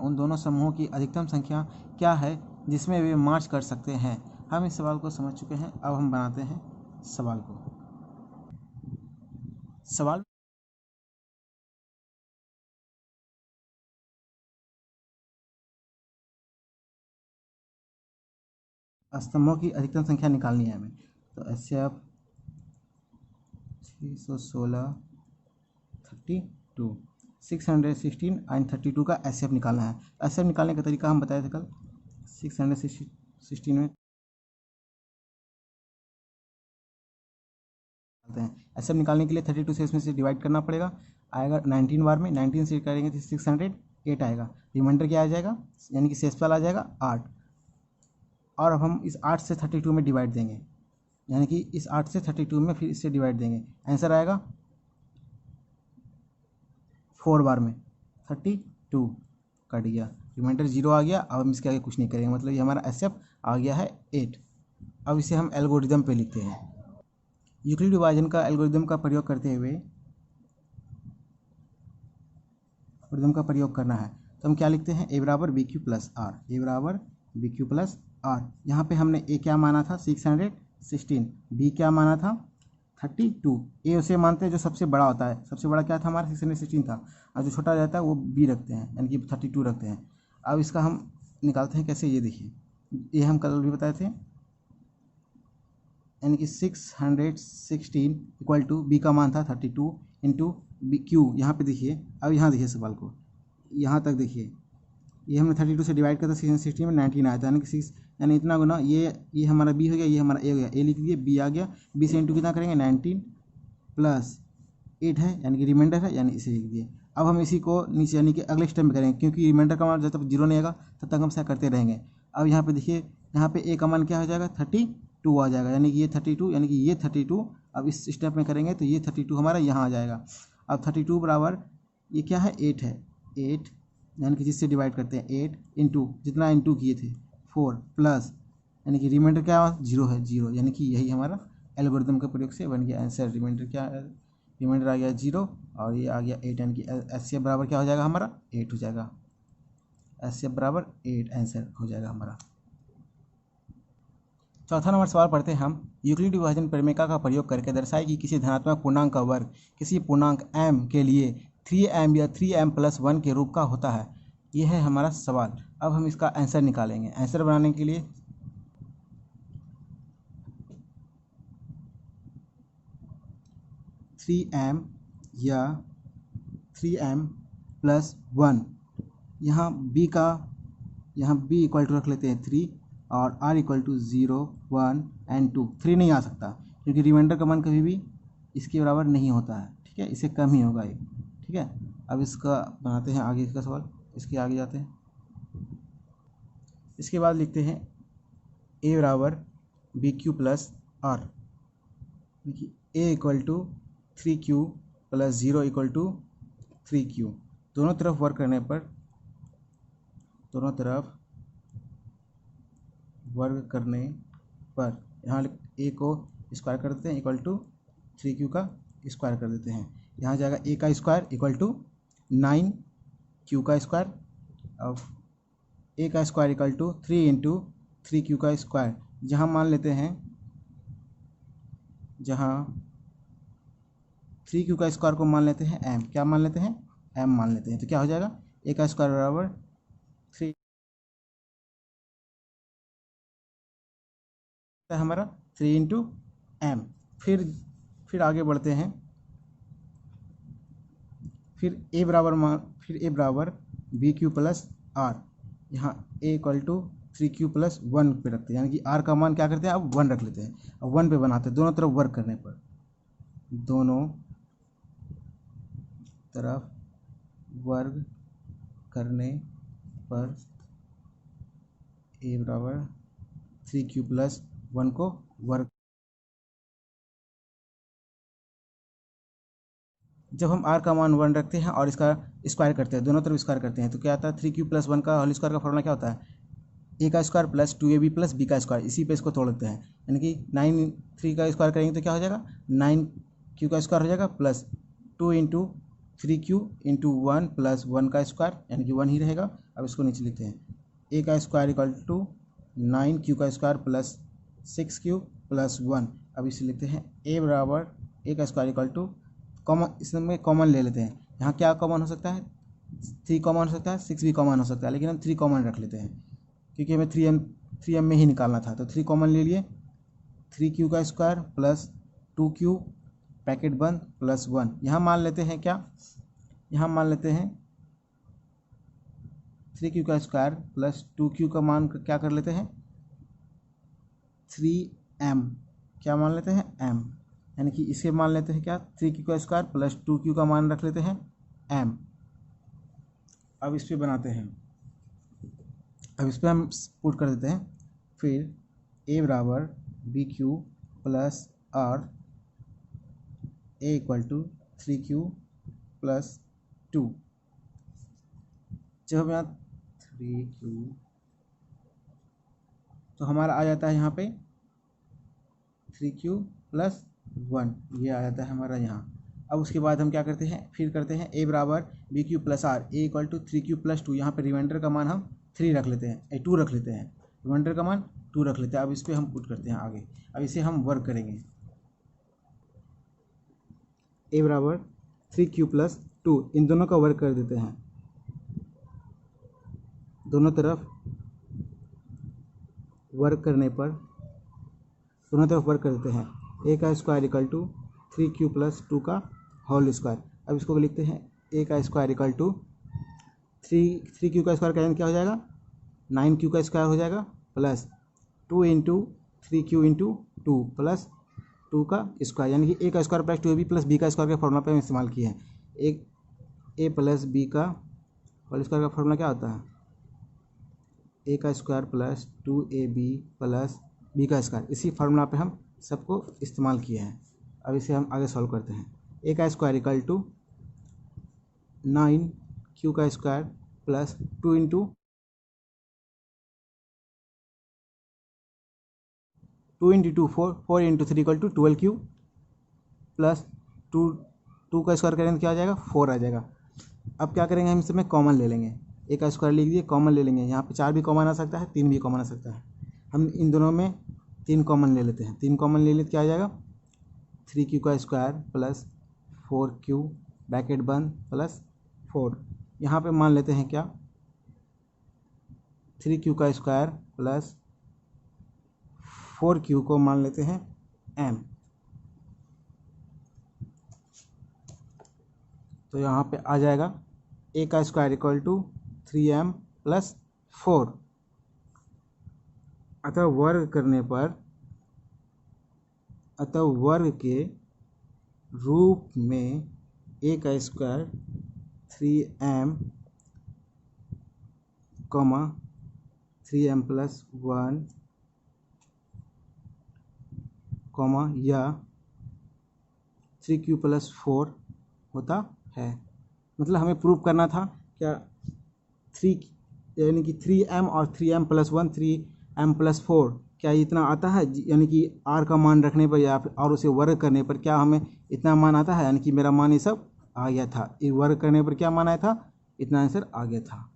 उन दोनों समूहों की अधिकतम संख्या क्या है जिसमें वे मार्च कर सकते हैं। हम इस सवाल को समझ चुके हैं, अब हम बनाते हैं सवाल को। सवाल स्तंभों की अधिकतम संख्या निकालनी है हमें। तो SF 316 32 616 एंड 32 का SF निकालना है। SF निकालने का तरीका हम बताए थे कल। 616 में SF निकालने के लिए 32 से इसमें से डिवाइड करना पड़ेगा, आएगा 19 बार में। 19 से करेंगे तो 608 आएगा। रिमाइंडर क्या आ जाएगा, यानी कि शेषफल आ जाएगा 8। और अब हम इस 8 से 32 में डिवाइड देंगे, यानी कि इस 8 से 32 में फिर इससे डिवाइड देंगे। आंसर आएगा 4 बार में 32 कट गया, रिमाइंडर 0 आ गया। अब हम इसके आगे कुछ नहीं करेंगे, मतलब ये हमारा SF आ गया है 8। अब इसे हम एल्गोरिदम पे लिखते हैं। यूक्लिड विभाजन का एल्गोरिदम का प्रयोग करते हुए एल्गोरिदम का प्रयोग करना है तो हम क्या लिखते हैं, A बराबर BQ प्लस R, A बराबर BQ प्लस R। यहाँ पे हमने A क्या माना था 616, B क्या माना था 32। A उसे मानते हैं जो सबसे बड़ा होता है, सबसे बड़ा क्या था हमारा 616 था, और जो छोटा रहता है वो B रखते हैं, यानी कि 32 रखते हैं। अब इसका हम निकालते हैं कैसे, ये देखिए, ये हम कल भी बताए थे, यानी कि 616 इक्वल टू B का मान था 32 इंटू BQ। यहाँ पे देखिए, अब यहाँ देखिए सवाल को, यहाँ तक देखिए, ये हमने 32 से डिवाइड किया था 616 में 19 आया था, यानी कि 6 यानी इतना गुना, ये हमारा B हो गया, ये हमारा A हो गया, A लिख दिए, B आ गया, B से इंटू कितना करेंगे 19 प्लस 8 है, यानी कि रिमाइंडर है, यानी इसे लिख दिए। अब हम इसी को नीचे यानी कि अगले स्टेप में करेंगे, क्योंकि रिमाइंडर का मान जब तक 0 नहीं आएगा तब तक हम ऐसा करते रहेंगे। अब यहाँ पे देखिए, यहाँ पे A का मान क्या हो जाएगा 32 आ जाएगा, यानी कि ये 32, यानी कि ये 32। अब इस स्टेप में करेंगे तो ये 32 हमारा यहाँ आ जाएगा। अब 32 बराबर ये क्या है 8 है, 8 यानी कि जिससे डिवाइड करते हैं 8 इंटू जितना इंटू किए थे 4 प्लस, यानी कि रिमाइंडर क्या 0 है, 0, यानी कि यही हमारा एल्गोरिदम के प्रयोग से बन गया आंसर। रिमाइंडर क्या है, रिमाइंडर आ गया 0 और ये आ गया 8, यानी कि SF बराबर क्या हो जाएगा हमारा 8 हो जाएगा। SF बराबर 8 आंसर हो जाएगा हमारा। चौथा नंबर सवाल पढ़ते हैं हम। यूक्लिड विभाजन प्रमेय का प्रयोग करके दर्शाए कि किसी धनात्मक पूर्णांक का वर्ग किसी पूर्णांक m के लिए 3m या 3m प्लस 1 के रूप का होता है। यह है हमारा सवाल। अब हम इसका आंसर निकालेंगे। आंसर बनाने के लिए थ्री एम या 3m प्लस 1, यहाँ B इक्वल टू रख लेते हैं 3 और R इक्वल टू 0 1 एंड 2। 3 नहीं आ सकता क्योंकि रिमाइंडर का मान कभी भी इसके बराबर नहीं होता है, ठीक है, इससे कम ही होगा ये, ठीक है। अब इसका बनाते हैं आगे का सवाल, इसके आगे जाते हैं। इसके बाद लिखते हैं A बराबर BQ plus R, A equal to 3Q plus 0 equal to 3Q। दोनों तरफ वर्क करने पर, दोनों तरफ वर्ग करने पर यहाँ A को स्क्वायर कर देते हैं इक्वल टू 3Q का स्क्वायर कर देते हैं। यहाँ जाएगा A का स्क्वायर इक्वल टू 9Q का स्क्वायर। अब A का square equal to 3 into 3Q का स्क्वायर। जहाँ मान लेते हैं, जहाँ 3Q का स्क्वायर को मान लेते हैं m, क्या मान लेते हैं m मान लेते हैं, तो क्या हो जाएगा A का स्क्वायर बराबर 3 हमारा 3 इंटू m। फिर आगे बढ़ते हैं। फिर A बराबर BQ प्लस R, यहाँ A equal to 3Q plus 1 पे रखते हैं, यानी कि R का मान क्या करते हैं अब 1 रख लेते हैं। अब 1 पे बनाते हैं, दोनों तरफ वर्क करने पर, दोनों तरफ वर्ग करने पर A बराबर 3Q प्लस 1 को वर्ग, जब हम R का मान 1 रखते हैं और इसका स्क्वायर करते हैं, दोनों तरफ स्क्वायर करते हैं, तो क्या आता है 3Q प्लस 1 का होल स्क्वायर का फॉर्मूला क्या होता है A का square plus 2AB plus B का स्क्वायर। इसी पे इसको तोड़ देते हैं, यानी कि 3 का स्क्वायर करेंगे तो क्या हो जाएगा 9Q का स्क्वायर हो जाएगा plus 2 into 3Q into 1 plus 1 का स्क्वायर, यानी कि 1 ही रहेगा। अब इसको नीचे लिखते हैं, ए का स्क्वायर इक्वल टू 9 का स्क्वायर प्लस 6 प्लस 1। अब इसे लिखते हैं ए बराबर ए का स्क्वायर इक्वल टू कॉमन, इसमें कॉमन ले लेते हैं। यहाँ क्या कॉमन हो सकता है, 3 कॉमन हो सकता है, 6 भी कॉमन हो सकता है, लेकिन हम 3 कॉमन रख लेते हैं क्योंकि हमें 3m में ही निकालना था। तो 3 कॉमन ले लिए, 3q का स्क्वायर प्लस 2q ब्रैकेट बंद प्लस 1। यहाँ मान लेते हैं क्या, यहाँ मान लेते हैं 3q का स्क्वायर प्लस 2q का मान क्या कर लेते हैं 3m, क्या मान लेते हैं m, यानी कि इसे मान लेते हैं क्या 3q का स्क्वायर प्लस 2q का मान रख लेते हैं m। अब इस पे बनाते हैं, अब इस पर हम पुट कर देते हैं, फिर a बराबर B Q plus R A equal to 3q plus 2। जब हम यहाँ 3q तो हमारा आ जाता है यहाँ पे 3q प्लस 1, ये आ जाता है हमारा यहाँ। अब उसके बाद हम क्या करते हैं, फिर करते हैं a बराबर B Q plus R A equal to 3q plus 2। यहाँ पे रिमाइंडर का मान हम 3 रख लेते हैं, 2 रख लेते हैं, रिमाइंडर का मान 2 रख लेते हैं। अब इस पर हम पुट करते हैं आगे। अब इसे हम वर्क करेंगे, a बराबर 3q प्लस 2, इन दोनों का वर्क कर देते हैं, दोनों तरफ वर्क करने पर दोनों तरफ वर्क कर देते हैं। a का square equal to 3q plus 2 का होल स्क्वायर। अब इसको लिखते हैं a का स्क्वायर इक्वल टू 3q का स्क्वायर क्या हो जाएगा 9q का स्क्वायर हो जाएगा plus 2 into 3q into 2 plus 2 का स्क्वायर, यानी कि a का square plus 2ab plus b का स्क्वायर के फॉर्मूला पे हम इस्तेमाल किए हैं। एक a प्लस b का होल स्क्वायर का फॉर्मूला क्या होता है, a का square plus 2ab plus b का स्क्वायर। इसी फार्मूला पे हम सबको इस्तेमाल किए हैं। अब इसे हम आगे सॉल्व करते हैं। a का स्क्वायर इक्वल टू 9q का square plus 2 into 2 4 into 3 equal to 12q plus 2 का स्क्वायर करेंगे क्या आ जाएगा 4 आ जाएगा। अब क्या करेंगे, हम इसमें कॉमन ले लेंगे, a का स्क्वायर लिख दिए, कॉमन ले लेंगे। यहाँ पे 4 भी कॉमन आ सकता है, 3 भी कॉमन आ सकता है। हम इन दोनों में 3 कॉमन ले लेते हैं, 3 कॉमन ले लेते क्या आ जाएगा 3q का स्क्वायर प्लस 4q ब्रैकेट बंद प्लस 4। यहाँ पे मान लेते हैं क्या 3q का स्क्वायर प्लस 4q को मान लेते हैं m। तो यहाँ पे आ जाएगा a का square equal to 3m plus 4। अतः वर्ग करने पर, अतः वर्ग के रूप में a का स्क्वायर 3m 3m प्लस 1 या 3q प्लस 4 होता है। मतलब हमें प्रूव करना था क्या 3 यानी कि 3m और 3m प्लस 1 3m प्लस 4 क्या इतना आता है, यानी कि r का मान रखने पर या फिर और उसे वर्ग करने पर क्या हमें इतना मान आता है, यानी कि मेरा मान ये सब आ गया था। ये वर्ग करने पर क्या मान आया था, इतना आंसर आ गया था।